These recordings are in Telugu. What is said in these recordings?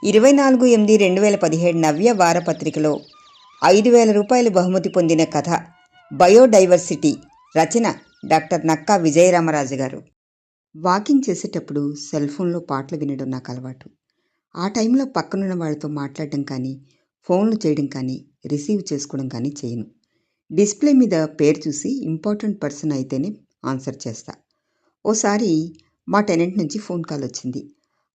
24/8/2017 నవ్య వారపత్రికలో 5,000 రూపాయలు బహుమతి పొందిన కథ బయోడైవర్సిటీ. రచన డాక్టర్ నక్కా విజయరామరాజు గారు. వాకింగ్ చేసేటప్పుడు సెల్ ఫోన్లో పాటలు వినడం నాకు అలవాటు. ఆ టైంలో పక్కనున్న వాళ్ళతో మాట్లాడడం కానీ, ఫోన్లు చేయడం కానీ, రిసీవ్ చేసుకోవడం కానీ చేయను. డిస్ప్లే మీద పేరు చూసి ఇంపార్టెంట్ పర్సన్ అయితేనే ఆన్సర్ చేస్తా. ఓసారి మా టెనెంట్ నుంచి ఫోన్ కాల్ వచ్చింది.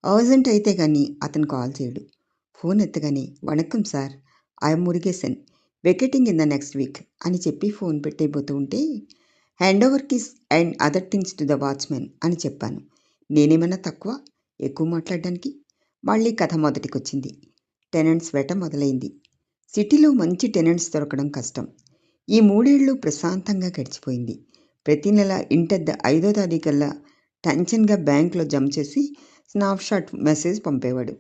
అర్జెంట్ అయితే కానీ అతను కాల్ చేయడు. ఫోన్ ఎత్తగానే వణక్కం sir, I'm Murugesan, vacating in the next week అని చెప్పి ఫోన్ పెట్టేయబోతూ ఉంటే hand over keys and other things to the watchman అని చెప్పాను. నేనేమన్నా తక్కువ ఎక్కువ మాట్లాడడానికి? మళ్ళీ కథ మొదటికొచ్చింది. టెనెంట్స్ వేట మొదలైంది. సిటీలో మంచి టెనెంట్స్ దొరకడం కష్టం. ఈ 3 ఏళ్ళు ప్రశాంతంగా గడిచిపోయింది. ప్రతి నెల ఇంటద్ద 5వ తారీఖల్లా టెన్షన్గా బ్యాంకులో జమ చేసి స్నాప్షాట్ మెసేజ్ పంపేవాడు.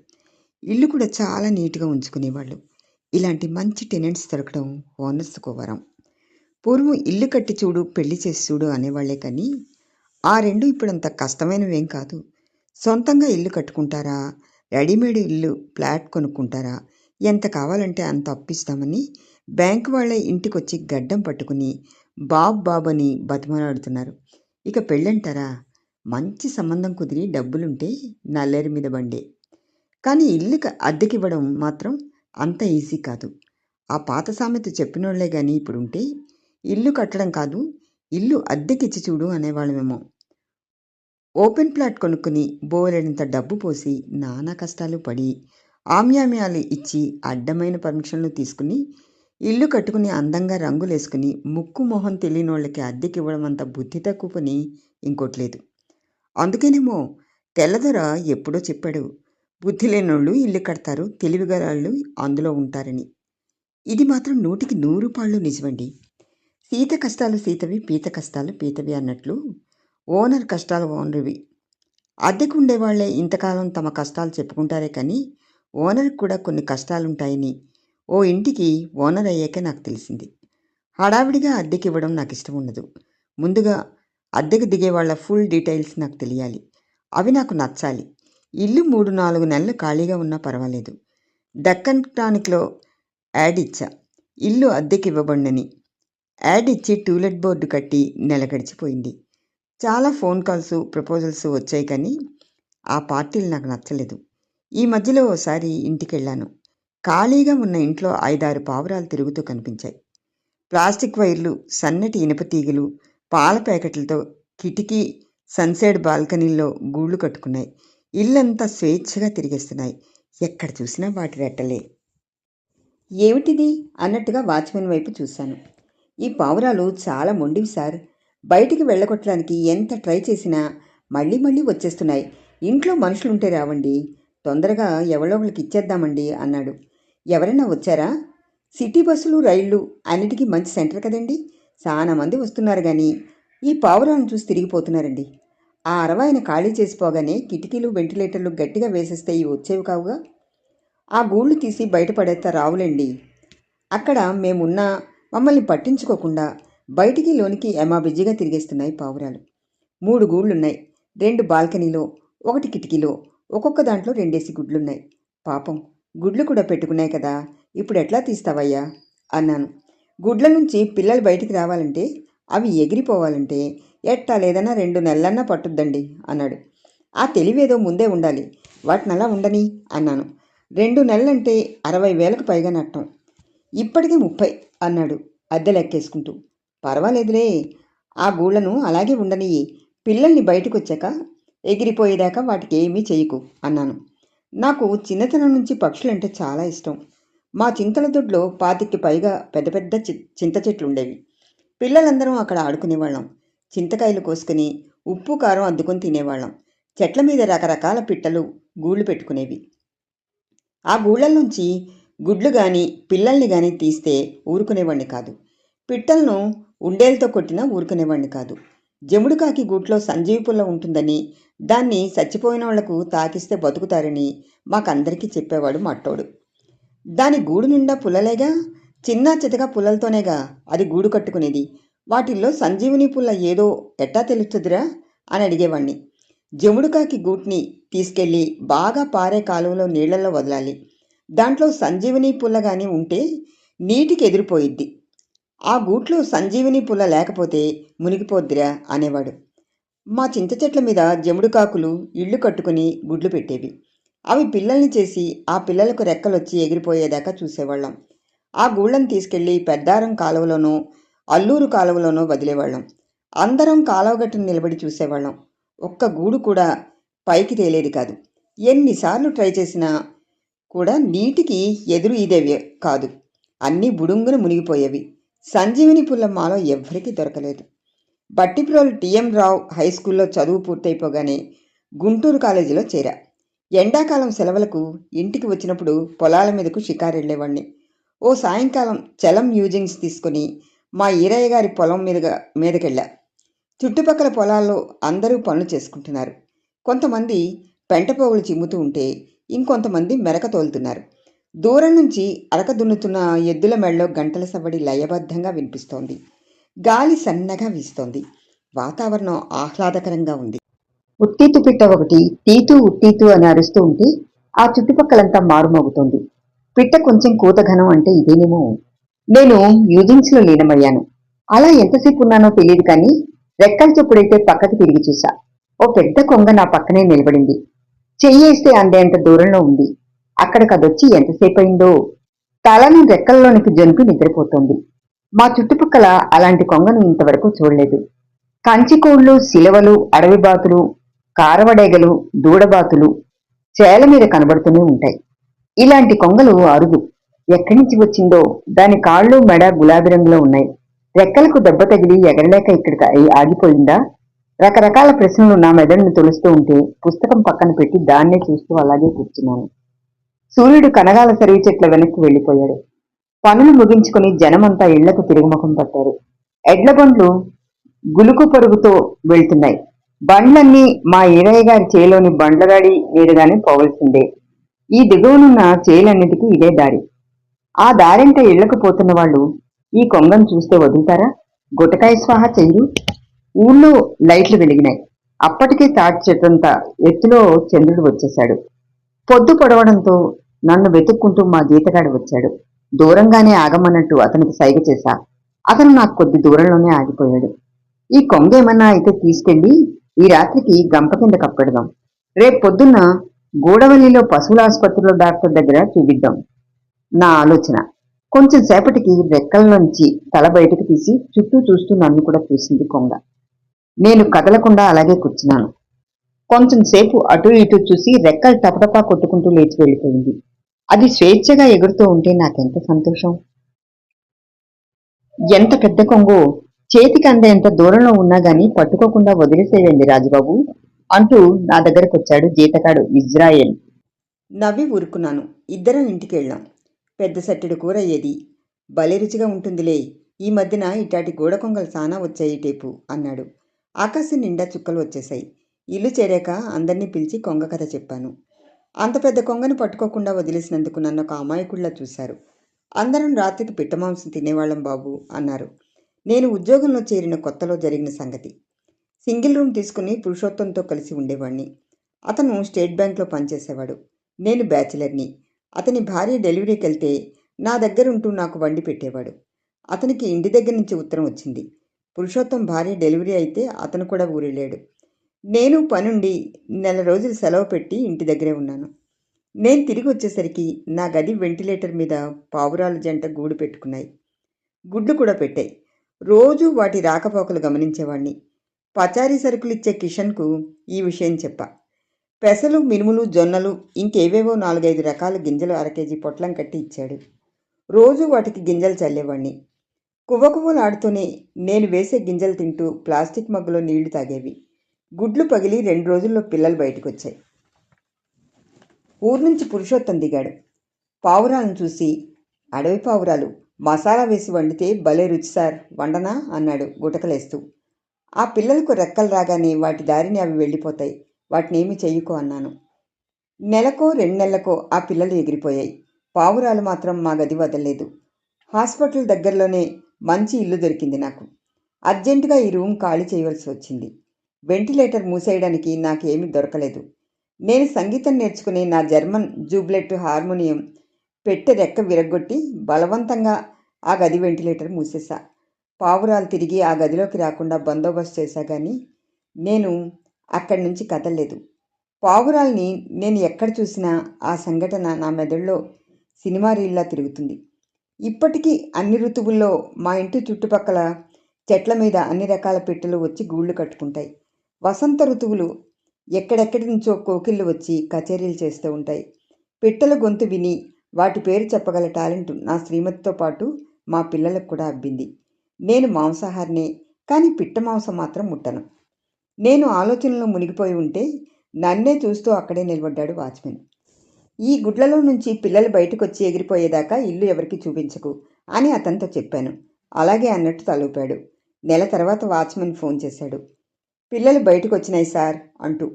ఇల్లు కూడా చాలా నీట్గా ఉంచుకునేవాళ్ళు. ఇలాంటి మంచి టెనెంట్స్ దొరకడం ఓనర్స్కు వరం. పూర్వం ఇల్లు కట్టి చూడు, పెళ్లి చేసి చూడు అనేవాళ్లే కానీ ఆ రెండు ఇప్పుడంత కష్టమైనవేం కాదు. సొంతంగా ఇల్లు కట్టుకుంటారా, రెడీమేడ్ ఇల్లు ఫ్లాట్ కొనుక్కుంటారా, ఎంత కావాలంటే అంత అప్పిస్తామని బ్యాంకు వాళ్ళే ఇంటికొచ్చి గడ్డం పట్టుకుని బాబ్ అని బతిమలాడుతున్నారు. ఇక పెళ్ళంటారా, మంచి సంబంధం కుదిరి డబ్బులుంటే నల్లేరు మీద బండే. కానీ ఇల్లు అద్దెకివ్వడం మాత్రం అంత ఈజీ కాదు. ఆ పాత సామెత చెప్పినోళ్లే కానీ ఇప్పుడుంటే ఇల్లు కట్టడం కాదు, ఇల్లు అద్దెకిచ్చి చూడు అనేవాళ్ళమేమో. ఓపెన్ ప్లాట్ కొనుక్కుని బోలెడంత డబ్బు పోసి నానా కష్టాలు పడి ఆమ్యామ్యాలు ఇచ్చి అడ్డమైన పర్మిషన్లు తీసుకుని ఇల్లు కట్టుకుని అందంగా రంగులేసుకుని ముక్కు మొహం తెలియనోళ్ళకి అద్దెకివ్వడం అంత బుద్ధి తక్కువ పని ఇంకోట్లేదు. అందుకేనేమో తెల్లదొర ఎప్పుడో చెప్పాడు, బుద్ధి లేనోళ్ళు ఇల్లు కడతారు, తెలివిగలాళ్ళు అందులో ఉంటారని. ఇది మాత్రం 100కి 100 పాళ్ళు నిజమండి. సీత కష్టాలు సీతవి, పీత కష్టాలు పీతవి అన్నట్లు ఓనర్ కష్టాలు ఓనర్వి. అద్దెకు ఉండేవాళ్లే ఇంతకాలం తమ కష్టాలు చెప్పుకుంటారే కానీ ఓనర్కి కూడా కొన్ని కష్టాలుంటాయని ఓ ఇంటికి ఓనర్ అయ్యాకే నాకు తెలిసింది. హడావిడిగా అద్దెకి ఇవ్వడం నాకు ఇష్టం ఉండదు. ముందుగా అద్దెకు దిగేవాళ్ల ఫుల్ డీటెయిల్స్ నాకు తెలియాలి. అవి నాకు నచ్చాలి. ఇల్లు 3-4 నెలలు ఖాళీగా ఉన్నా పర్వాలేదు. దక్కన్ టానిక్లో యాడ్ ఇచ్చా, ఇల్లు అద్దెకి ఇవ్వబడినని. యాడ్ ఇచ్చి టూలెట్ బోర్డు కట్టి నెల గడిచిపోయింది. చాలా ఫోన్ కాల్స్, ప్రపోజల్స్ వచ్చాయి కానీ ఆ పార్టీలు నాకు నచ్చలేదు. ఈ మధ్యలో ఓసారి ఇంటికెళ్ళాను. ఖాళీగా ఉన్న ఇంట్లో 5-6 పావురాలు తిరుగుతూ కనిపించాయి. ప్లాస్టిక్ వైర్లు, సన్నటి ఇనుప తీగలు, పాల ప్యాకెట్లతో కిటికీ, సన్సైడ్ బాల్కనీల్లో గూళ్ళు కట్టుకున్నాయి. ఇల్లంతా స్వేచ్ఛగా తిరిగేస్తున్నాయి. ఎక్కడ చూసినా వాటి రెట్టలే. ఏమిటిది అన్నట్టుగా వాచ్మెన్ వైపు చూశాను. ఈ పావురాలు చాలా మొండివి సార్, బయటికి వెళ్ళగొట్టడానికి ఎంత ట్రై చేసినా మళ్ళీ మళ్ళీ వచ్చేస్తున్నాయి. ఇంట్లో మనుషులుంటే రావండి, తొందరగా ఎవరో ఒకరికి ఇచ్చేద్దామండి అన్నాడు. ఎవరైనా వచ్చారా? సిటీ బస్సులు, రైళ్లు అన్నిటికీ మంచి సెంటర్ కదండి, చాలా మంది వస్తున్నారు కానీ ఈ పావురాలను చూసి తిరిగిపోతున్నారండి. ఆ అరవాయిన ఖాళీ చేసిపోగానే కిటికీలు, వెంటిలేటర్లు గట్టిగా వేసేస్తే ఇవి వచ్చేవి కావుగా. ఆ గూళ్ళు తీసి బయటపడేస్తా రావులేండి. అక్కడ మేమున్నా మమ్మల్ని పట్టించుకోకుండా బయటికి లోనికి ఏమా బిజీగా తిరిగేస్తున్నాయి పావురాలు. 3 గూళ్ళున్నాయి, 2 బాల్కనీలో, 1 కిటికీలో. ఒక్కొక్క దాంట్లో 2 గుడ్లున్నాయి. పాపం గుడ్లు కూడా పెట్టుకున్నాయి కదా, ఇప్పుడు ఎట్లా తీస్తావయ్యా అన్నాను. గుడ్ల నుంచి పిల్లలు బయటికి రావాలంటే, అవి ఎగిరిపోవాలంటే ఎట్టా లేదన్నా 2 నెలలన్నా పట్టుద్దండి అన్నాడు. ఆ తెలివేదో ముందే ఉండాలి, వాటిని అలా ఉండని అన్నాను. 2 నెలలంటే 60,000కు పైగా నట్టం. ఇప్పటికే 30 అన్నాడు అద్దె లెక్కేసుకుంటూ. పర్వాలేదులే, ఆ గూళ్ళను అలాగే ఉండని, పిల్లల్ని బయటకు వచ్చాక ఎగిరిపోయేదాకా వాటికి ఏమీ చేయకు అన్నాను. నాకు చిన్నతనం నుంచి పక్షులంటే చాలా ఇష్టం. మా చింతల దొడ్లో 25కి పైగా పెద్ద పెద్ద చింత చెట్లు ఉండేవి. పిల్లలందరం అక్కడ ఆడుకునేవాళ్ళం. చింతకాయలు కోసుకుని ఉప్పు కారం అద్దుకొని తినేవాళ్ళం. చెట్ల మీద రకరకాల పిట్టలు గూళ్ళు పెట్టుకునేవి. ఆ గూళ్ళల్లోంచి గుడ్లు కానీ పిల్లల్ని కానీ తీస్తే ఊరుకునేవాడిని కాదు. పిట్టలను ఉండేలతో కొట్టినా ఊరుకునేవాడిని కాదు. జముడుకాకి గూట్లో సంజీవి పుల్ల ఉంటుందని, దాన్ని చచ్చిపోయిన వాళ్లకు తాకిస్తే బతుకుతారని మాకందరికీ చెప్పేవాడు మట్టోడు. దాని గూడు నిండా పుల్లలేగా, చిన్నా చితగా పుల్లలతోనేగా అది గూడు కట్టుకునేది. వాటిల్లో సంజీవిని పుల్ల ఏదో ఎట్టా తెలుస్తుందిరా అని అడిగేవాణ్ణి. జముడుకాకి గూటిని తీసుకెళ్ళి బాగా పారే కాలువలో నీళ్లలో వదలాలి. దాంట్లో సంజీవని పుల్ల గాని ఉంటే నీటికి ఎదిరిపోయిద్ది. ఆ గూట్లో సంజీవని పుల్ల లేకపోతే మునిగిపోద్దిరా అనేవాడు. మా చింత చెట్ల మీద జముడుకాకులు ఇళ్ళు కట్టుకుని గుడ్లు పెట్టేవి. అవి పిల్లల్ని చేసి ఆ పిల్లలకు రెక్కలొచ్చి ఎగిరిపోయేదాకా చూసేవాళ్ళం. ఆ గూళ్ళను తీసుకెళ్లి పెద్దారం కాలువలోనో అల్లూరు కాలువలోనో వదిలేవాళ్ళం. అందరం కాలువగట్టును నిలబడి చూసేవాళ్ళం. ఒక్క గూడు కూడా పైకి తేలేది కాదు. ఎన్నిసార్లు ట్రై చేసినా కూడా నీటికి ఎదురు ఇదేవి కాదు. అన్నీ బుడుంగున మునిగిపోయేవి. సంజీవిని పుల్ల మాలో ఎవ్వరికీ దొరకలేదు. బట్టిప్రోలు టిఎం రావు హై స్కూల్లో చదువు పూర్తయిపోగానే గుంటూరు కాలేజీలో చేరా. ఎండాకాలం సెలవులకు ఇంటికి వచ్చినప్పుడు పొలాల మీదకు షికారెళ్లేవాణ్ణి. ఓ సాయంకాలం చలం మ్యూజింగ్స్ తీసుకుని మా ఈరయ్య గారి పొలం మీదకెళ్ళా. చుట్టుపక్కల పొలాల్లో అందరూ పనులు చేసుకుంటున్నారు. కొంతమంది పెంటపోగులు చిమ్ముతూ ఉంటే ఇంకొంతమంది మెరక తోలుతున్నారు. దూరం నుంచి అరక దున్నుతున్న ఎద్దుల మెడలో గంటల సవ్వడి లయబద్ధంగా వినిపిస్తోంది. గాలి సన్నగా వీస్తోంది. వాతావరణం ఆహ్లాదకరంగా ఉంది. ఉత్తీతు పిట్ట ఒకటి తీతూ ఉత్తీతు అని అరుస్తూ ఉంటే ఆ చుట్టుపక్కలంతా మారుమోగుతోంది. పిట్ట కొంచెం కూతఘనం అంటే ఇదేనేమో. నేను మ్యూజింగ్స్ లో లీనమయ్యాను. అలా ఎంతసేపు ఉన్నానో తెలియదు కానీ రెక్కల చొప్పుడైతే పక్కకి తిరిగి చూసా. ఓ పెద్ద కొంగ నా పక్కనే నిలబడింది. చెయ్యేస్తే అందేంత దూరంలో ఉంది. అక్కడికదొచ్చి ఎంతసేపు అయిందో. తలను రెక్కల్లోనికి జంపి నిద్రపోతోంది. మా చుట్టుపక్కల అలాంటి కొంగను ఇంతవరకు చూడలేదు. కంచికోళ్లు, సిలవలు, అడవిబాతులు, కారవడేగలు, దూడబాతులు చేల మీద కనబడుతూనే ఉంటాయి. ఇలాంటి కొంగలు అరుదు. ఎక్కడి నుంచి వచ్చిందో. దాని కాళ్ళు మెడ గులాబీ రంగులో ఉన్నాయి. రెక్కలకు దెబ్బ తగిలి ఎగరలేక ఇక్కడికి ఆగిపోయిందా? రకరకాల ప్రశ్నలు నా మెదడును తొలుస్తూ ఉంటే పుస్తకం పక్కన పెట్టి దాన్నే చూస్తూ అలాగే కూర్చున్నాను. సూర్యుడు కనగాల సరివి చెట్ల వెనక్కి వెళ్లిపోయాడు. పనులు ముగించుకుని జనమంతా ఇళ్లకు తిరుగుముఖం పట్టారు. ఎడ్లబండ్లు గులుకు పరుగుతో వెళ్తున్నాయి. బండ్లన్నీ మా ఈరయ్య గారి చేలోని బండ్లగాడి మీదుగానే పోవలసిందే. ఈ దిగువనున్న చేలన్నిటికీ ఇదే దారి. ఆ దారింట ఇళ్లకు పోతున్న వాళ్ళు ఈ కొంగను చూస్తే వదులుతారా? గుటకాయ స్వాహ చెయ్యు. ఊళ్ళో లైట్లు వెలిగినాయి. అప్పటికే తాటి చెట్టంత ఎత్తులో చంద్రుడు వచ్చేశాడు. పొద్దు పొడవడంతో నన్ను వెతుక్కుంటూ మా జీతగాడు వచ్చాడు. దూరంగానే ఆగమన్నట్టు అతనికి సైగ చేశా. అతను నాకు కొద్ది దూరంలోనే ఆగిపోయాడు. ఈ కొంగేమన్నా అయితే తీసుకెళ్లి ఈ రాత్రికి గంప కింద కప్పెడదాం. రేపు పొద్దున్న గూడవల్లిలో పశువుల ఆసుపత్రిలో డాక్టర్ దగ్గర చూపిద్దాం నా ఆలోచన. కొంచెం సేపటికి రెక్కల్లోంచి తల బయటకు తీసి చుట్టూ చూస్తూ నన్ను కూడా చూసింది కొంగ. నేను కదలకుండా అలాగే కూర్చున్నాను. కొంచెం సేపు అటూ ఇటూ చూసి రెక్కలు టపటపా కొట్టుకుంటూ లేచి వెళ్ళిపోయింది. అది స్వేచ్ఛగా ఎగురుతూ ఉంటే నాకెంత సంతోషం. ఎంత పెద్ద కొంగో. చేతికి అందేంత దూరంలో ఉన్నా గాని పట్టుకోకుండా వదిలేసేయండి రాజుబాబు అంటూ నా దగ్గరకొచ్చాడు జీతగాడు ఇజ్రాయేల్. నవ్వి ఊరుకున్నాను. ఇద్దరం ఇంటికి వెళ్ళాం. పెద్ద సట్టెడు కూర అయ్యేది. భలే రుచిగా ఉంటుందిలే. ఈ మధ్యన ఇటాటి గూడ కొంగలు సానా వచ్చాయి టేపు అన్నాడు. ఆకాశం నిండా చుక్కలు వచ్చేశాయి. ఇల్లు చేరాక అందరినీ పిలిచి కొంగ కథ చెప్పాను. అంత పెద్ద కొంగను పట్టుకోకుండా వదిలేసినందుకు నన్ను ఒక అమాయకుడిలా చూశారు. అందరం రాత్రికి పిట్టమాంసం తినేవాళ్ళం బాబు అన్నారు. నేను ఉద్యోగంలో చేరిన కొత్తలో జరిగిన సంగతి. సింగిల్ రూమ్ తీసుకుని పురుషోత్తంతో కలిసి ఉండేవాణ్ణి. అతను స్టేట్ బ్యాంక్లో పనిచేసేవాడు. నేను బ్యాచిలర్ని. అతని భార్య డెలివరీకి వెళ్తే నా దగ్గరుంటూ నాకు వండి పెట్టేవాడు. అతనికి ఇంటి దగ్గర నుంచి ఉత్తరం వచ్చింది. పురుషోత్తం భార్య డెలివరీ అయితే అతను కూడా ఊరెళ్ళాడు. నేను పనుండి నెల రోజులు సెలవు పెట్టి ఇంటి దగ్గరే ఉన్నాను. నేను తిరిగి వచ్చేసరికి నా గది వెంటిలేటర్ మీద పావురాలు జంట గూడు పెట్టుకున్నాయి. గుడ్లు కూడా పెట్టాయి. రోజూ వాటి రాకపోకలు గమనించేవాణ్ణి. పచారీ సరుకులిచ్చే కిషన్కు ఈ విషయం చెప్పా. పెసలు, మినుములు, జొన్నలు, ఇంకేవేవో 4-5 రకాల గింజలు 1 కేజీ పొట్లం కట్టి ఇచ్చాడు. రోజూ వాటికి గింజలు చల్లేవాణ్ణి. కువ్వకువ్వలాడుతూనే నేను వేసే గింజలు తింటూ ప్లాస్టిక్ మగ్గులో నీళ్లు తాగేవి. గుడ్లు పగిలి 2 రోజుల్లో పిల్లలు బయటకొచ్చాయి. ఊరు నుంచి పురుషోత్తం దిగాడు. పావురాలను చూసి, అడవి పావురాలు మసాలా వేసి వండితే భలే రుచి సార్, వండనా అన్నాడు గుటకలేస్తూ. ఆ పిల్లలకు రెక్కలు రాగానే వాటి దారిని అవి వెళ్ళిపోతాయి. వాటినేమీ చెయ్యకో అన్నాను. నెలకో 2 నెలలకో ఆ పిల్లలు ఎగిరిపోయాయి. పావురాలు మాత్రం మా గది వదలలేదు. హాస్పిటల్ దగ్గరలోనే మంచి ఇల్లు దొరికింది నాకు. అర్జెంటుగా ఈ రూమ్ ఖాళీ చేయవలసి వచ్చింది. వెంటిలేటర్ మూసేయడానికి నాకేమీ దొరకలేదు. నేను సంగీతం నేర్చుకుని నా జర్మన్ జూబ్లెట్ హార్మోనియం పెట్టె రెక్క విరగ్గొట్టి బలవంతంగా ఆ గది వెంటిలేటర్ మూసేశా. పావురాలు తిరిగి ఆ గదిలోకి రాకుండా బందోబస్తు చేశా కానీ నేను అక్కడి నుంచి కదలలేదు. పావురాల్ని నేను ఎక్కడ చూసినా ఆ సంఘటన నా మెదడులో సినిమా రీల్లా తిరుగుతుంది. ఇప్పటికీ అన్ని ఋతువుల్లో మా ఇంటి చుట్టుపక్కల చెట్ల మీద అన్ని రకాల పిట్టలు వచ్చి గూళ్ళు కట్టుకుంటాయి. వసంత ఋతువులు ఎక్కడెక్కడి నుంచో కోకిళ్ళు వచ్చి కచేరీలు చేస్తూ ఉంటాయి. పిట్టల గొంతు విని వాటి పేరు చెప్పగల టాలెంట్ నా శ్రీమతితో పాటు మా పిల్లలకు కూడా అబ్బింది. నేను మాంసాహారినే, కానీ పిట్ట మాంసం మాత్రం ముట్టను. నేను ఆలోచనలో మునిగిపోయి ఉంటే నన్నే చూస్తూ అక్కడే నిలబడ్డాడు వాచ్మెన్. ఈ గుడ్లలో నుంచి పిల్లలు బయటకు వచ్చి ఎగిరిపోయేదాకా ఇల్లు ఎవరికి చూపించకు అని అతనితో చెప్పాను. అలాగే అన్నట్టు తలూపాడు. నెల తర్వాత వాచ్మెన్ ఫోన్ చేశాడు. పిల్లలు బయటకు వచ్చినాయి సార్ అంటూ.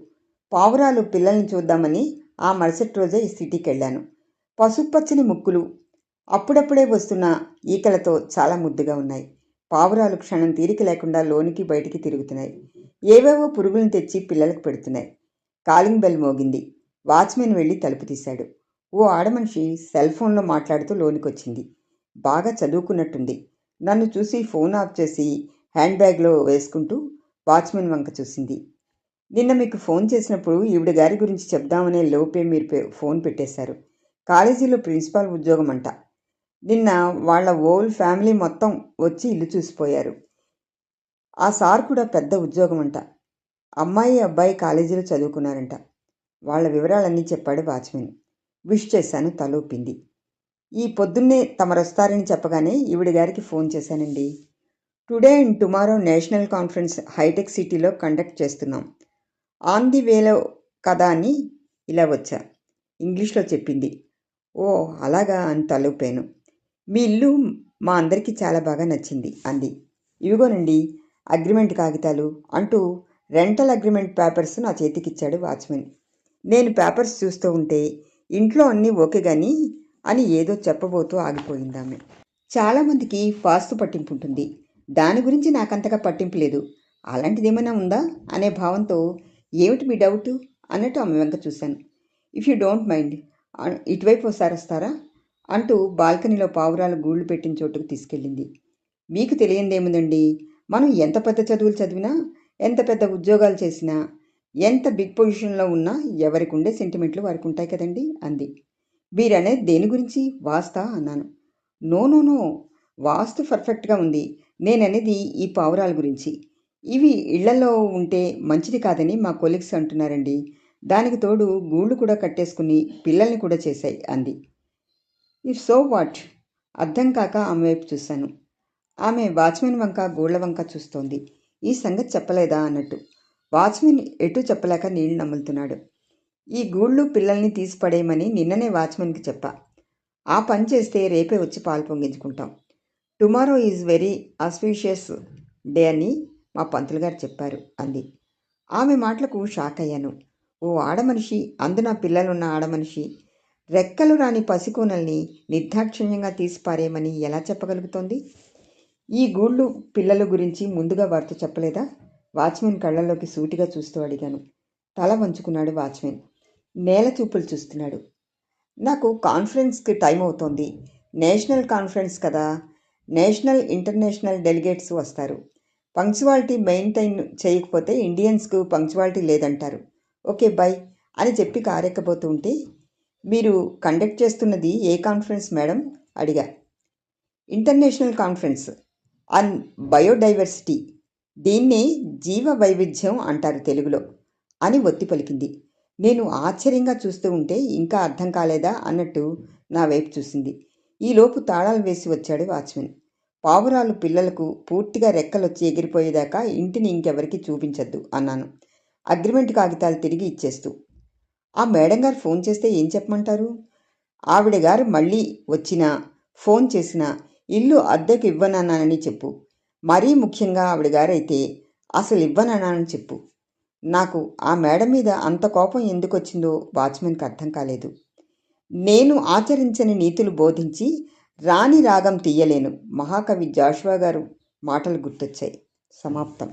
పావురాలు పిల్లల్ని చూద్దామని ఆ మరుసటి రోజే ఈ సిటీకి వెళ్ళాను. పసుపచ్చని ముక్కులు, అప్పుడప్పుడే వస్తున్న ఈకలతో చాలా ముద్దుగా ఉన్నాయి. పావురాలు క్షణం తీరిక లేకుండా లోనికి బయటికి తిరుగుతున్నాయి. ఏవేవో పురుగులను తెచ్చి పిల్లలకు పెడుతున్నాయి. కాలింగ్ బెల్ మోగింది. వాచ్మెన్ వెళ్ళి తలుపు తీశాడు. ఓ ఆడమనిషి సెల్ ఫోన్లో మాట్లాడుతూ లోనికొచ్చింది. బాగా చదువుకున్నట్టుంది. నన్ను చూసి ఫోన్ ఆఫ్ చేసి హ్యాండ్ బ్యాగ్లో వేసుకుంటూ వాచ్మెన్ వంక చూసింది. నిన్న మీకు ఫోన్ చేసినప్పుడు ఈవిడ గారి గురించి చెప్దామనే లోపే మీరు ఫోన్ పెట్టేశారు. కాలేజీలో ప్రిన్సిపాల్ ఉద్యోగం అంట. నిన్న వాళ్ళ ఓల్ ఫ్యామిలీ మొత్తం వచ్చి ఇల్లు చూసిపోయారు. ఆ సార్ కూడా పెద్ద ఉద్యోగం అంట. అమ్మాయి అబ్బాయి కాలేజీలో చదువుకున్నారంట. వాళ్ళ వివరాలన్నీ చెప్పాడు వాచ్మెన్. విష్ చేశాను, తలూపింది. ఈ పొద్దున్నే తమరొస్తారని చెప్పగానే ఈవిడ గారికి ఫోన్ చేశానండి. Today and tomorrow national conference హైటెక్ సిటీలో కండక్ట్ చేస్తున్నాం. ఆన్ ది వేలో కదా అని ఇలా వచ్చా. ఇంగ్లీష్లో చెప్పింది. ఓ అలాగా అని తలూపాను. మీ ఇల్లు మా అందరికీ చాలా బాగా నచ్చింది అంది. ఇవిగోనండి అగ్రిమెంట్ కాగితాలు అంటూ రెంటల్ అగ్రిమెంట్ పేపర్స్ నా చేతికిచ్చాడు వాచ్మెన్. నేను పేపర్స్ చూస్తూ ఉంటే ఇంట్లో అన్నీ ఓకే కానీ అని ఏదో చెప్పబోతూ ఆగిపోయిందామె. చాలామందికి వాస్తు పట్టింపు ఉంటుంది. దాని గురించి నాకంతగా పట్టింపు లేదు. అలాంటిదేమైనా ఉందా అనే భావంతో ఏమిటి మీ డౌటు అన్నట్టు ఆమె వెంక చూశాను. ఇఫ్ యూ డోంట్ మైండ్ ఇటువైపు ఒకసారి వస్తారా అంటూ బాల్కనీలో పావురాలు గూళ్ళు పెట్టిన చోటుకు తీసుకెళ్ళింది. మీకు తెలియందేముందండి, మనం ఎంత పెద్ద చదువులు చదివినా, ఎంత పెద్ద ఉద్యోగాలు చేసినా, ఎంత బిగ్ పొజిషన్లో ఉన్నా ఎవరికి ఉండే సెంటిమెంట్లు వారికి ఉంటాయి కదండి అంది. మీరనేది దేని గురించి? వాస్తా అన్నాను. నో నో నో, వాస్తు పర్ఫెక్ట్గా ఉంది. నేననేది ఈ పావురాల గురించి. ఇవి ఇళ్లలో ఉంటే మంచిది కాదని మా కొలీగ్స్ అంటున్నారండి. దానికి తోడు గూళ్ళు కూడా కట్టేసుకుని పిల్లల్ని కూడా చేశాయి అంది. If so what? అర్థం కాక ఆమె వైపు చూశాను. ఆమె వాచ్మెన్ వంక గూళ్ల వంక చూస్తోంది. ఈ సంగతి చెప్పలేదా అన్నట్టు. వాచ్మెన్ ఎటూ చెప్పలేక నీళ్లు నములుతున్నాడు. ఈ గూళ్ళు పిల్లల్ని తీసి పడేయమని నిన్ననే వాచ్మెన్కి చెప్పా. ఆ పని చేస్తే రేపే వచ్చి పాలు పొంగించుకుంటాం. Tomorrow is very auspicious day అని మా పంతులు గారు చెప్పారు అంది. ఆమె మాటలకు షాక్ అయ్యాను. ఓ ఆడమనిషి, అందున పిల్లలున్న ఆడమనిషి, రెక్కలు రాని పసికూనల్ని నిర్దాక్షిణ్యంగా తీసిపారేయమని ఎలా చెప్పగలుగుతోంది? ఈ గూళ్ళు పిల్లల గురించి ముందుగా వారితో చెప్పలేదా? వాచ్మెన్ కళ్ళల్లోకి సూటిగా చూస్తూ అడిగాను. తల వంచుకున్నాడు వాచ్మెన్. నేల చూపులు చూస్తున్నాడు. నాకు కాన్ఫరెన్స్కి టైం అవుతోంది. నేషనల్ కాన్ఫరెన్స్ కదా, నేషనల్ ఇంటర్నేషనల్ డెలిగేట్స్ వస్తారు. పంక్చువాలిటీ మెయింటైన్ చేయకపోతే ఇండియన్స్కు పంక్చువాలిటీ లేదంటారు. ఓకే బై అని చెప్పి కారెక్కబోతూ ఉంటే, మీరు కండక్ట్ చేస్తున్నది ఏ కాన్ఫరెన్స్ మేడం అడిగా. ఇంటర్నేషనల్ కాన్ఫరెన్స్ ఆన్ బయోడైవర్సిటీ, దీన్నే జీవ వైవిధ్యం అంటారు తెలుగులో అని ఒత్తి పలికింది. నేను ఆశ్చర్యంగా చూస్తూ ఉంటే ఇంకా అర్థం కాలేదా అన్నట్టు నా వైపు చూసింది. ఈలోపు తాళాలు వేసి వచ్చాడు వాచ్మెన్. పావురాలు పిల్లలకు పూర్తిగా రెక్కలొచ్చి ఎగిరిపోయేదాకా ఇంటిని ఇంకెవరికి చూపించద్దు అన్నాను, అగ్రిమెంట్ కాగితాలు తిరిగి ఇచ్చేస్తూ. ఆ మేడం గారు ఫోన్ చేస్తే ఏం చెప్పమంటారు? ఆవిడ గారు మళ్ళీ వచ్చినా ఫోన్ చేసినా ఇల్లు అద్దెకు ఇవ్వనన్నానని చెప్పు. మరీ ముఖ్యంగా ఆవిడ గారైతే అసలు ఇవ్వనన్నానని చెప్పు. నాకు ఆ మేడం మీద అంత కోపం ఎందుకు వచ్చిందో వాచ్మెన్కి అర్థం కాలేదు. నేను ఆచరించని నీతులు బోధించి రాణి రాగం తీయలేను. మహాకవి జాషువా గారు మాటలు గుర్తొచ్చాయి. సమాప్తం.